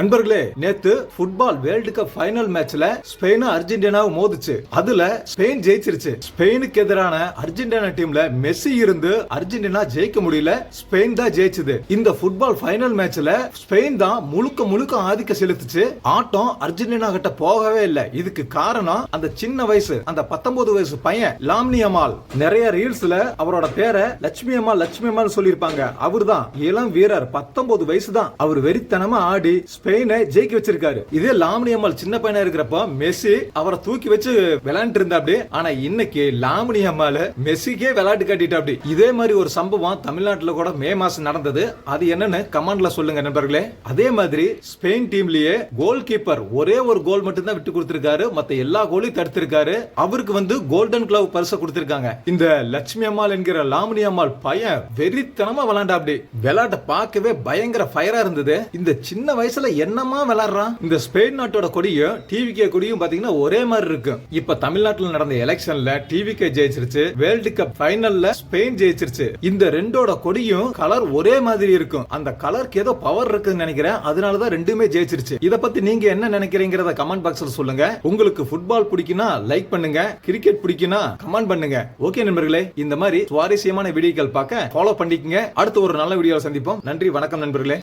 நண்பர்களே, நேத்து football world cup final மேட்ச்ல ஸ்பெயின் அர்ஜென்டினாவும் மோதுச்சு. அதுல ஸ்பெயின் ஜெயிச்சிருச்சு. ஸ்பெயினுக்கு எதிரான அர்ஜென்டினா டீம்ல மெஸ்ஸி இருந்து அர்ஜென்டினா ஜெயிக்க முடியல. ஸ்பெயின் தான் ஜெயிச்சது. இந்த ஃபுட்பால் ஃபைனல் மேட்ச்ல ஸ்பெயின் தான் முழுக்க ஆதிக்க செலுத்துச்சு. ஆட்டம் அர்ஜென்டினா கிட்ட போகவே இல்ல. இதுக்கு காரணம் அந்த சின்ன வயசு, அந்த 19 வயசு பையன் லாமினி யமால். நிறைய ரீல்ஸ்ல அவரோட பேரை லட்சுமி அம்மாள் சொல்லிருப்பாங்க. அவர்தான் இளம் வீரர், 19 வயசு தான். அவர் வெறித்தனமா ஆடி ஸ்பெயினை ஜெயிக்க வச்சிருக்காரு. இதே லாமினி யமால் சின்ன பையனா இருக்கிறப்ப மெஸ்ஸி அவரை தூக்கி வச்சு விளையாண்டு இருந்தாப்டி. ஆனா இன்னைக்கு லாமினி யமால் மெஸ்ஸிக்கே விளையாட்டு காட்டிட்டாப்டி. இதே மாதிரி ஒரு சம்பவம் தமிழ்நாட்டுல கூட மே மாசம் நடந்தது. அது என்னன்னு கமெண்ட்ல சொல்லுங்க நண்பர்களே. அதே மாதிரி ஸ்பெயின் டீம்லயே கோல் கீப்பர் ஒரே ஒரு கோல் மட்டும் தான் விட்டு கொடுத்திருக்காரு. மத்த எல்லா கோலையும் தடுத்திருக்காரு. அவருக்கு வந்து கோல்டன் கிளவ் பரிசு கொடுத்திருக்காங்க. இந்த லட்சுமி அம்மாள் என்கிற லாமினி அம்மாள் பையன் வெறித்தனமா விளையாண்டாப்டி. விளையாட்ட பார்க்கவே பயங்கர ஃபயரா இருந்தது. இந்த சின்ன வயசுல என்னமா விளையாடுறான். இந்த ஸ்பெயின் நாட்டோட கொடியும் டிவிகே கொடியும் பாத்தீங்கன்னா ஒரே மாதிரி இருக்கு. இப்ப தமிழ்நாட்டில் நடந்த எலெக்ஷன்ல டிவிகே ஜெயிச்சிருச்சு. வேர்ல்டு கப் ஃபைனல்ல ஸ்பெயின் ஜெயிச்சிருச்சு. இந்த ரெண்டோட கொடியும் கலர் ஒரே மாதிரி இருக்கும். அந்த கலருக்கு ஏதோ பவர் இருக்குன்னு நினைக்கிறேன். அதனாலதான் ரெண்டுமே ஜெயிச்சிருச்சு. இத பத்தி நீங்க என்ன நினைக்கிறீங்கறத கமெண்ட் பாக்ஸ்ல சொல்லுங்க. உங்களுக்கு ஃபுட்பால் பிடிக்குனா லைக் பண்ணுங்க, கிரிக்கெட் பிடிக்குனா கமெண்ட் பண்ணுங்க. ஓகே நண்பர்களே, இந்த மாதிரி சுவாரஸ்யமான வீடியோக்கள் பார்க்க ஃபாலோ பண்ணிக்கங்க. அடுத்து ஒரு நல்ல வீடியோல சந்திப்போம். நன்றி, வணக்கம் நண்பர்களே.